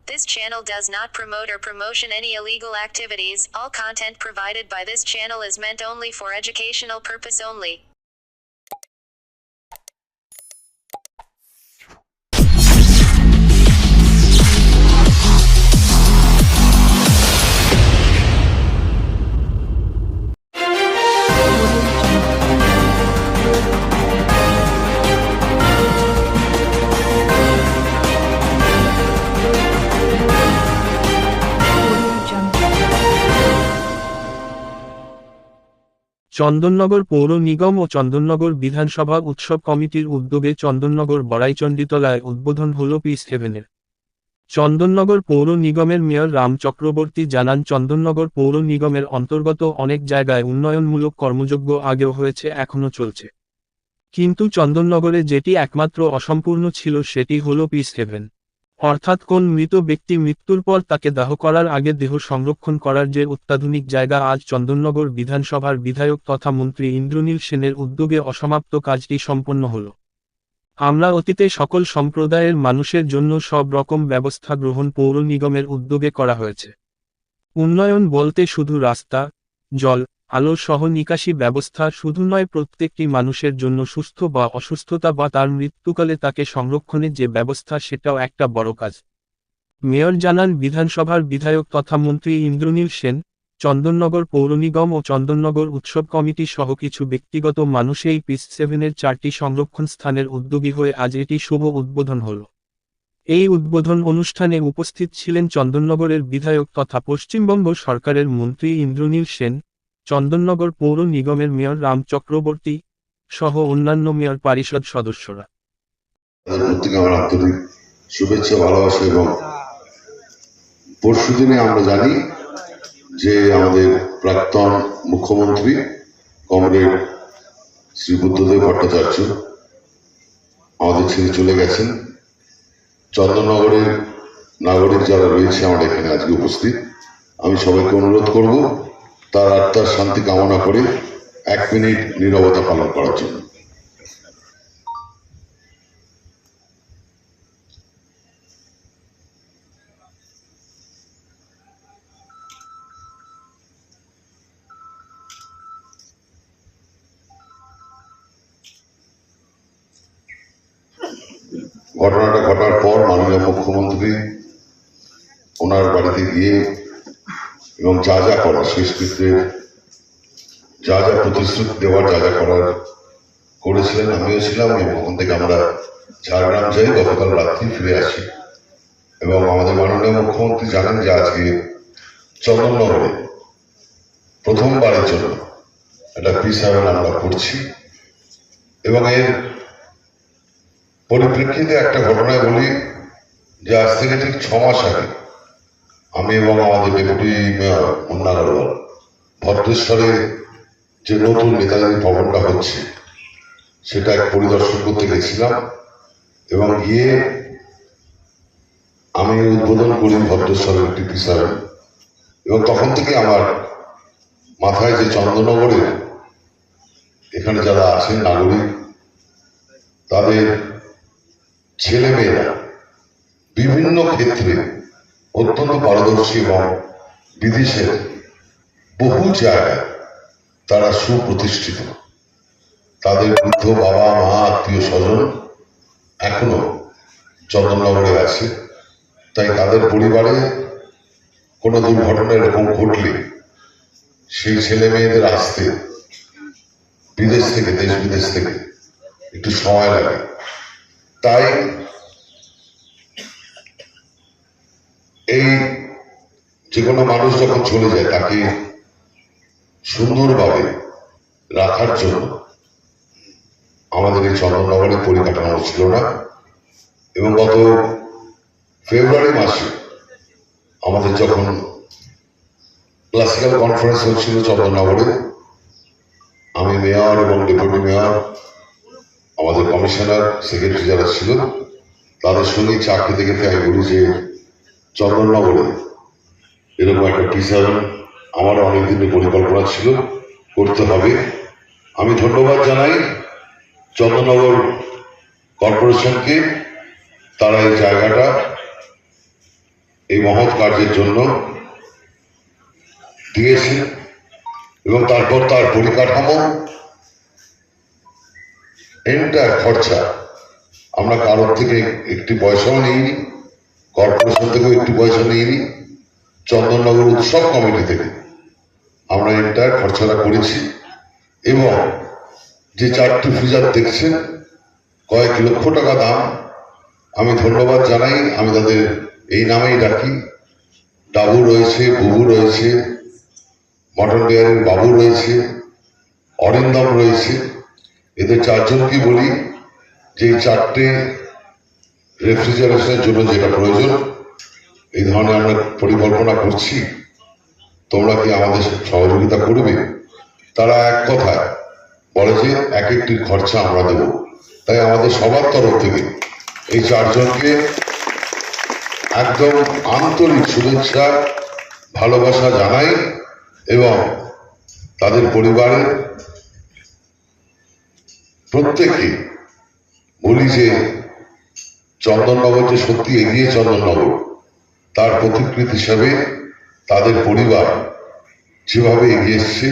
This channel does not promote or promotion any illegal activities. All content provided by this channel is meant only for educational purpose only. Chandannagar পৌর নিগম ও চন্দননগর বিধানসভা উৎসব কমিটির উদ্যোগে চন্দননগর বড়াইচণ্ডীতলায় উদ্বোধন হল piece হেভেনের। Chandannagar পৌর নিগমের মেয়র রাম চক্রবর্তী জানান, চন্দননগর পৌর নিগমের অন্তর্গত অনেক জায়গায় উন্নয়নমূলক কর্মযজ্ঞ আগেও হয়েছে, এখনও চলছে, কিন্তু চন্দননগরে যেটি একমাত্র অসম্পূর্ণ ছিল সেটি হল পিস হেভেন। অর্থাৎ কোন মৃত ব্যক্তি মৃত্যুর পর তাকে দাহ করার আগে দেহ সংরক্ষণ করার যে অত্যাধুনিক জায়গা, আজ চন্দননগর বিধানসভার বিধায়ক তথা মন্ত্রী ইন্দ্রনীল সেনের উদ্যোগে অসমাপ্ত কাজটি সম্পন্ন হল। আমরা অতীতে সকল সম্প্রদায়ের মানুষের জন্য সব রকম ব্যবস্থা গ্রহণ পৌর নিগমের উদ্যোগে করা হয়েছে। উন্নয়ন বলতে শুধু রাস্তা, জল, আলো সহ নিকাশি ব্যবস্থা শুধু নয়, প্রত্যেকটি মানুষের জন্য সুস্থ বা অসুস্থতা বা তার মৃত্যুকালে তাকে সংরক্ষণের যে ব্যবস্থা, সেটাও একটা বড় কাজ। মেয়র জানান, বিধানসভার বিধায়ক তথা মন্ত্রী ইন্দ্রনীল সেন, চন্দননগর পৌর নিগম ও চন্দননগর উৎসব কমিটি সহ কিছু ব্যক্তিগত মানুষ এই পিস হেভেনের 4টি সংরক্ষণ স্থানের উদ্যোগী হয়ে আজ এটি শুভ উদ্বোধন হল। এই উদ্বোধন অনুষ্ঠানে উপস্থিত ছিলেন চন্দননগরের বিধায়ক তথা পশ্চিমবঙ্গ সরকারের মন্ত্রী ইন্দ্রনীল সেন, চন্দননগর পৌর নিগমের মেয়র রাম চক্রবর্তী সহ অন্যান্য মেয়র পরিষদ সদস্যরা। শুভেচ্ছা, ভালোবাসা। এবং পরশুদিনে আমরা জানি যে আমাদের প্রাক্তন মুখ্যমন্ত্রী কমরেড শ্রী বুদ্ধদেব ভট্টাচার্য আমাদের ছেড়ে চলে গেছেন। চন্দননগরের নাগরিক যারা রয়েছে আমাদের এখানে আজকে উপস্থিত, আমি সবাইকে অনুরোধ করব তার আত্মার শান্তি কামনা করে 1 মিনিট নীরবতা পালন করার জন্য। ঘটনাটা ঘটার পর মাননীয় মুখ্যমন্ত্রী ওনার বাড়িতে গিয়ে এবং যা যা করার শেষকৃত্যের যা যা প্রতিশ্রুতি দেওয়ার যা যা করার করেছিলেন, আমিও ছিলাম। এবং ওখান থেকে আমরা ঝাড়গ্রাম যাই, গতকাল রাত্রি ফিরে আসি। এবং আমাদের মাননীয় মুখ্যমন্ত্রী জানেন যে আজকে চন্দননগরে প্রথমবারের জন্য একটা পিস হেভেন আমরা করছি। এবং এর পরিপ্রেক্ষিতে একটা ঘটনায় বলি যে আজ থেকে ঠিক 6 মাস আগে আমি এবং আমাদের ডেপুটি মেয়র মুন্না নরওয়াল ভদ্রেশ্বরে যে নতুন নেতাজি ভবনটা হচ্ছে সেটা এক পরিদর্শন করতে গেছিলাম। এবং গিয়ে আমি উদ্বোধন করি ভদ্রেশ্বরের একটি পিস হেভেন। এবং তখন থেকে আমার মাথায় যে চন্দননগরে এখানে যারা আছেন নাগরিক, তাদের ছেলে মেয়েরা বিভিন্ন ক্ষেত্রে অত্যন্ত পারদর্শী এবং বিদেশের বহু জায়গায় তারা সুপ্রতিষ্ঠিত। তাদের বৃদ্ধ বাবা মা আত্মীয় স্বজন এখনো চন্দননগরে আছে। তাই তাদের পরিবারে কোনো দুর্ঘটনা এরকম ঘটলে সেই ছেলে মেয়েদের আসতে বিদেশ থেকে, দেশ বিদেশ থেকে একটু সময় লাগে। তাই এই যে কোনো মানুষ যখন চলে যায় তাকে সুন্দরভাবে রাখার জন্য আমাদের এই চন্দননগরের পরিকাঠামো ছিল না। এবং গত ফেব্রুয়ারি মাসে আমাদের যখন ক্লাসিক্যাল কনফারেন্স হচ্ছিল চন্দননগরে, আমি মেয়র এবং ডেপুটি মেয়র, আমাদের কমিশনার, সেক্রেটারি যারা ছিল, তাদের সঙ্গে চা খেতে খেতে আমি বলি যে চন্দননগরে এরকম একটা পিস হেভেন আমার অনেকদিনের পরিকল্পনা ছিল, করতে হবে। আমি ধন্যবাদ জানাই চন্দননগর কর্পোরেশনকে, তারা এই জায়গাটা এই মহৎ কার্যের জন্য দিয়েছে, এবং তারপর তার পরিকাঠামো এন্টার খরচা আমরা কারোর থেকে একটি পয়সাও নিইনি, কর্পোরেশন থেকেও একটি পয়সা নিইনি, চন্দননগর উৎসব কমিটি থেকে আমরা এন্টার খরচাটা করেছি। এবং যে 4টি ফ্রিজার দেখছেন কয়েক লক্ষ টাকা দাম, আমি ধন্যবাদ জানাই। আমি তাদের এই নামেই ডাকি। ডাবু রয়েছে, বুবু রয়েছে, মটন ডেয়ারির বাবু রয়েছে, অরিন্দম রয়েছে। এদের 4জনকে বলি যে এই 4টে রেফ্রিজারেশনের জন্য যেটা প্রয়োজন, এই ধরনের আমরা পরিকল্পনা করছি, তোমরা কি আমাদের সহযোগিতা করবে? তারা এক কথায় বলে যে এক একটির খরচা আমরা দেব। তাই আমাদের সবার তরফ থেকে এই 4জনকে একদম আন্তরিক শুভেচ্ছা ভালোবাসা জানাই, এবং তাদের পরিবারের প্রত্যেককে বলি যে চন্দননগর যে সত্যি এগিয়ে চন্দননগর, তার প্রতিকৃতি হিসাবে তাদের পরিবার যেভাবে এগিয়ে এসছে,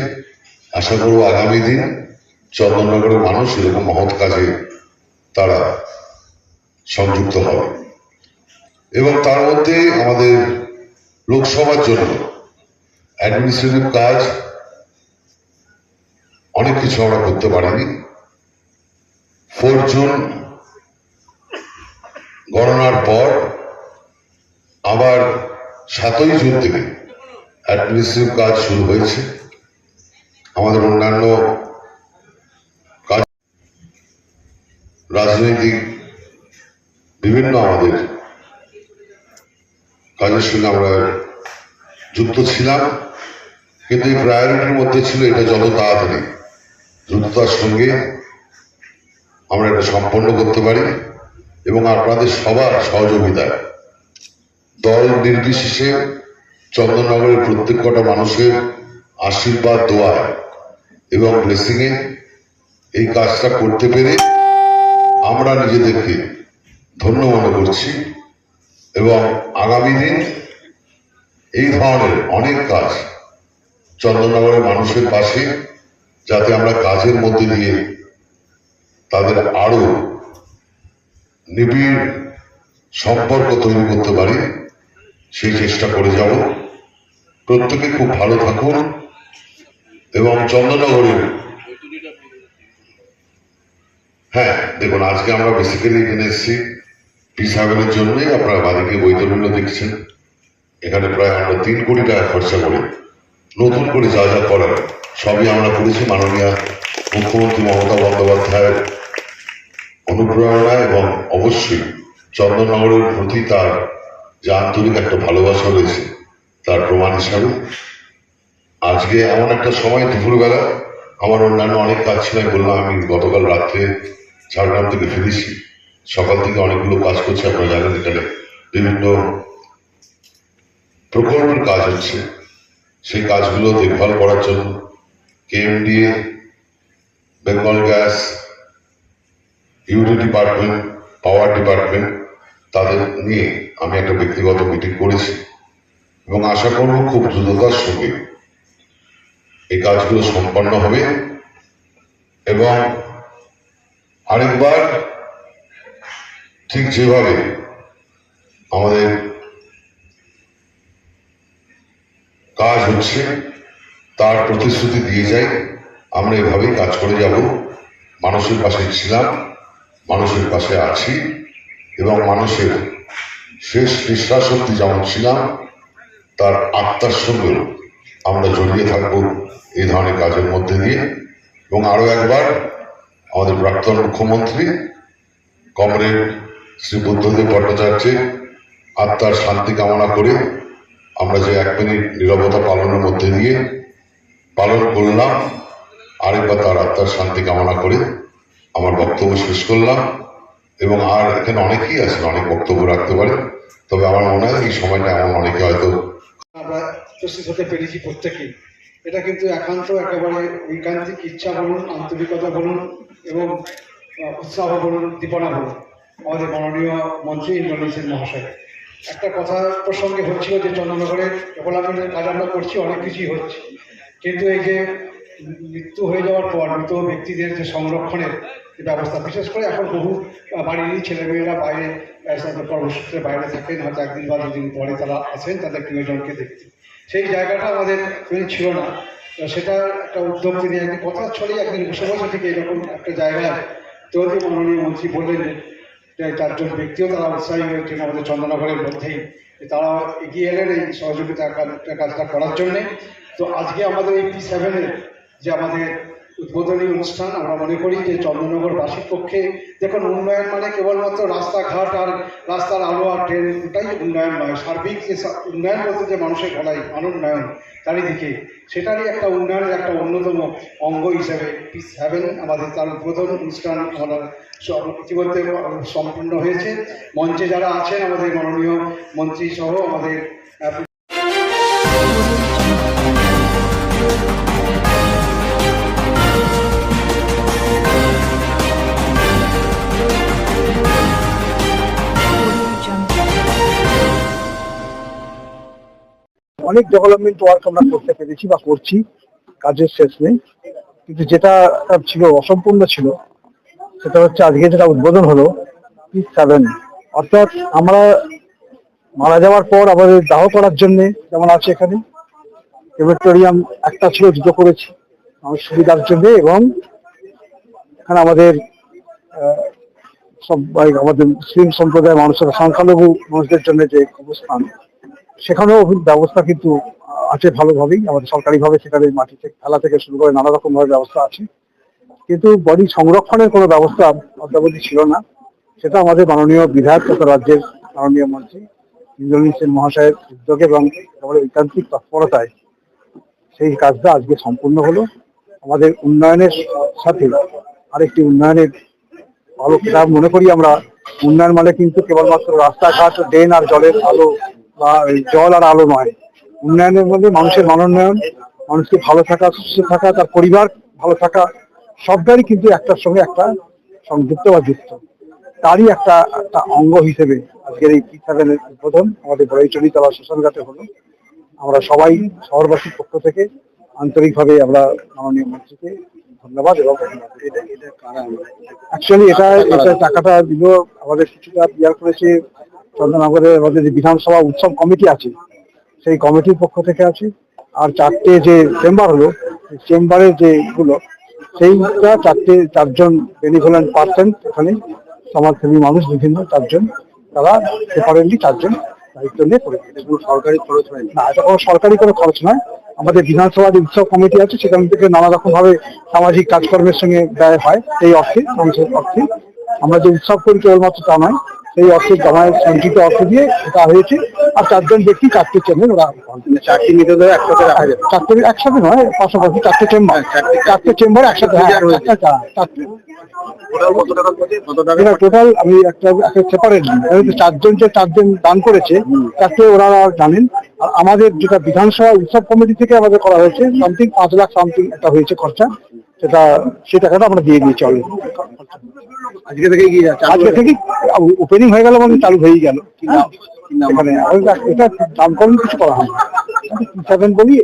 আশা করব আগামী দিন চন্দননগরের মানুষ এরকম মহৎ কাজে তারা সংযুক্ত হবে। এবং তার মধ্যে আমাদের লোকসভার জন্য অ্যাডমিনিস্ট্রেটিভ কাজ অনেক কিছু আমরা করতে পারিনি। 4 জুন গণনার পর আবার 7ই জুন থেকে অ্যাডমিনিস্ট্রেটিভ কাজ শুরু হয়েছে। আমাদের অন্যান্য কাজ, রাজনৈতিক বিভিন্ন আমাদের কাজের সঙ্গে আমরা যুক্ত ছিলাম, কিন্তু এই প্রায়োরিটির মধ্যে ছিল এটা যত তাড়াতাড়ি দ্রুততার সঙ্গে আমরা এটা সম্পন্ন করতে পারি, এবং আপনাদের সবার সহযোগিতায় দল নির্বিশেষে চন্দননগরের প্রত্যেক কটা মানুষের আশীর্বাদ, দোয়া এবং ব্লেসিংয়ে এই কাজটা করতে পেরে আমরা নিজেদেরকে ধন্য মনে করছি। এবং আগামী দিন এই ধরনের অনেক কাজ চন্দননগরের মানুষের পাশে, যাতে আমরা কাজের মধ্যে দিয়ে তাদের আরো নিবিড় সম্পর্ক তৈরি করতে পারি, সেই চেষ্টা করে যাব। প্রত্যেকে খুব ভালো থাকুন। এবং চন্দননগরের, হ্যাঁ দেখুন, আজকে আমরা বেসিক্যালি এখানে এসেছি পিসাবের জন্যই। আপনারা বাড়িকে বৈতরণ্য দেখছেন, এখানে প্রায় আমরা 3 কোটি টাকা খরচা করে নতুন করে যা যা করার সবই আমরা করেছি মাননীয় মুখ্যমন্ত্রী মমতা বন্দ্যোপাধ্যায়ের অনুপ্রেরণা, এবং অবশ্যই চন্দননগরের প্রতি তার যে আন্তরিক একটা ভালোবাসা রয়েছে তার প্রমাণ হিসাবে আজকে এমন একটা সময় দুপুরবেলা, আমার অন্যান্য অনেক কাজ ছিল, আমি বললাম আমি গতকাল রাত্রে ঝাড়গ্রাম থেকে ফিরেছি, সকাল থেকে অনেকগুলো কাজ করছি। আপনারা জানেন এখানে বিভিন্ন প্রকল্পের কাজ হচ্ছে, সেই কাজগুলো দেখভাল করার জন্য KMDA, Bengal gas, UD department, পাওয়ার ডিপার্টমেন্ট, তাদের নিয়ে আমি একটা ব্যক্তিগত মিটিং করেছি, এবং আশা করব খুব দ্রুততার সঙ্গে এই কাজগুলো সম্পন্ন হবে। এবং আরেকবার ঠিক যেভাবে আমাদের কাজ হচ্ছে তার প্রতিশ্রুতি দিয়ে যাই, আমরা এভাবেই কাজ করে যাব। মানুষের পাশে ছিলাম, মানুষের পাশে আছি, এবং মানুষের শেষ নিঃশ্বাস অবধি যেমন ছিলাম, তার আত্মার সঙ্গেও আমরা জড়িয়ে থাকবো এই ধরনের কাজের মধ্যে দিয়ে। এবং আরো একবার আমাদের প্রাক্তন মুখ্যমন্ত্রী কমরেড শ্রী বুদ্ধদেব ভট্টাচার্যের আত্মার শান্তি কামনা করে আমরা যে 1 মিনিট নীরবতা পালনের মধ্যে দিয়ে পালন করলাম, আরেকবার তার আত্মার শান্তি কামনা করে আমার বক্তব্য শেষ করলাম। এবং আর এখানে অনেকেই আছে, অনেক বক্তব্য রাখতে পারে, তবে আমার মনে হয় এই সময়টা এমন অনেকে হয়তো আমরা উপস্থিত হতে পেরেছি প্রত্যেকেই। এটা কিন্তু একান্ত একেবারে ঐকান্তিক ইচ্ছা বলুন, আন্তরিকতা বলুন, এবং উৎসাহ বলুন, দীপনা বলুন আমাদের মাননীয় মন্ত্রী ইন্দ্রনীল সেন মহাশয়। একটা কথা প্রসঙ্গে হচ্ছিল যে চন্দ্রনগরে ডেভেলপমেন্টের কাজ আমরা করছি, অনেক কিছুই হচ্ছে, কিন্তু এই যে মৃত্যু হয়ে যাওয়ার পর মৃত ব্যক্তিদের যে সংরক্ষণের যে ব্যবস্থা, বিশেষ করে এখন বহু বাড়িরই ছেলেমেয়েরা বাইরে কর্মসূত্রে বাইরে থাকেন, হয়তো একদিন বা দুদিন পরে তারা আসেন তাদের প্রিয়জনকে দেখতে, সেই জায়গাটা আমাদের ছিল না। সেটা একটা উদ্যোগ তিনি একদিন কথা ছড়িয়ে একদিন বসে বসে থেকে এরকম একটা জায়গায় তৈরি মাননীয় মন্ত্রী বললেন যে 4জন ব্যক্তিও তারা উৎসাহী হয়েছেন আমাদের চন্দ্রনগরের মধ্যেই, তারা এগিয়ে এলেন এই সহযোগিতা কাজটা করার জন্যে। তো আজকে আমাদের এই P7-এর যে আমাদের উদ্বোধনী অনুষ্ঠান, আমরা মনে করি যে চন্দ্রনগরবাসীর পক্ষে দেখুন উন্নয়ন মানে কেবলমাত্র রাস্তাঘাট আর রাস্তার আলো আর ট্রেন, ওটাই উন্নয়ন নয়। সার্বিক যে উন্নয়ন বলতে যে মানুষের গলায় মানোন্নয়ন চারিদিকে, সেটারই একটা উন্নয়নের একটা অন্যতম অঙ্গ হিসেবে P7 আমাদের তার উদ্বোধন অনুষ্ঠান আমরা ইতিমধ্যে সম্পূর্ণ হয়েছে। মঞ্চে যারা আছেন আমাদের মাননীয় মন্ত্রী সহ আমাদের অনেক ডেভেলপমেন্ট ওয়ার্ক আমরা করতে পেরেছি বা করছি, কাজের শেষ নেই। কিন্তু যেটা ছিল অসম্পূর্ণ ছিল সেটা হচ্ছে আজকে যেটা উদ্বোধন হলো P7, অর্থাৎ আমরা মারা যাওয়ার পর আমাদের দাহ করার জন্য যেমন আছে এখানে ক্রেমেটোরিয়াম একটা ছিল, দুটো করেছি আমার সুবিধার জন্য, এবং এখানে আমাদের সবাই আমাদের মুসলিম সম্প্রদায়ের মানুষের সংখ্যালঘু মানুষদের জন্য যে অবস্থান, সেখানেও ব্যবস্থা কিন্তু আছে ভালোভাবেই, আমাদের সরকারিভাবে সেখানে মাটি থেকে ফেলা থেকে শুরু করে নানা রকম ভাবে ব্যবস্থা আছে, কিন্তু বডি সংরক্ষণের কোনো ব্যবস্থা অদ্যাবধি ছিল না। সেটা আমাদের মাননীয় বিধায়ক তথা রাজ্যের মাননীয় মন্ত্রী ইন্দ্রনীল সেন মহাশয়ের উদ্যোগে এবং ঐকান্তিক তৎপরতায় সেই কাজটা আজকে সম্পূর্ণ হলো। আমাদের উন্নয়নের সাথে আরেকটি উন্নয়নের ভালো কিতাব মনে করি আমরা। উন্নয়ন মানে কিন্তু কেবলমাত্র রাস্তাঘাট, ড্রেন আর জলের আলো বা জল আর আলো নয়। উন্নয়নের মধ্যে মানুষের মানোন্নয়ন, মানুষকে ভালো থাকা, সুস্থ থাকা, তার পরিবার ভালো থাকা, সবটাই কিন্তু একটার সঙ্গে একটা সংযুক্ত বা যুক্ত। তারই একটা অঙ্গ হিসেবে আজকের এই P7-এর উদ্বোধন আমাদের বড়াইচন্ডীতলা শ্মশানঘাটে হলো। আমরা সবাই শহরবাসীর পক্ষ থেকে আন্তরিকভাবে আমরা মাননীয় মন্ত্রীকে ধন্যবাদ এবং অ্যাকচুয়ালি এটা টাকাটা দিল আমাদের কিছুটা বিয়ার করেছে চন্দ্রনগরের আমাদের যে বিধানসভা উৎসব কমিটি আছে সেই কমিটির পক্ষ থেকে আছে। আর 4টে যে চেম্বার হলো, চেম্বারের যে গুলো সেইটা 4জন বেনিভোলেন্ট পার্সন এখানে সমাজসেবী মানুষ বিভিন্ন 4জন, তারা সেপারেটলি 4জন দায়িত্ব নিয়ে করে। সরকারি খরচ হয় না, এটা কোনো সরকারি কোনো খরচ নয়। আমাদের বিধানসভা যে উৎসব কমিটি আছে সেখান থেকে নানা রকম ভাবে সামাজিক কাজকর্মের সঙ্গে ব্যয় হয়, সেই অর্থে মানুষের অর্থে আমরা যে উৎসব করি কেবলমাত্র তা নয়, সেই অর্থে জমায়েত সঞ্চিত অর্থ দিয়ে এটা হয়েছে। আর 4জন ব্যক্তি 4টে চেম্বার, ওরা 4টি মৃতদেহ একসাথে রাখা যাবে, 4টে একসাথে নয়, পাশাপাশি 4টে চেম্বার একসাথে টোটাল। আমি একটা সেপারেট 4জন দান করেছে, 4টে ওরা জানেন। আর আমাদের যেটা বিধানসভা উৎসব কমিটি থেকে আমাদের করা হয়েছে সামথিং 5 লাখ সামথিং একটা হয়েছে খরচা, সেই টাকাটা আমরা দিয়ে দিয়েছি অলরেডি। আজকে থেকে ওপেনিং হয়ে গেল মানে চালু হয়েই গেল। এখানে এটা নামকরণ কিছু করা হয় P7 বলি।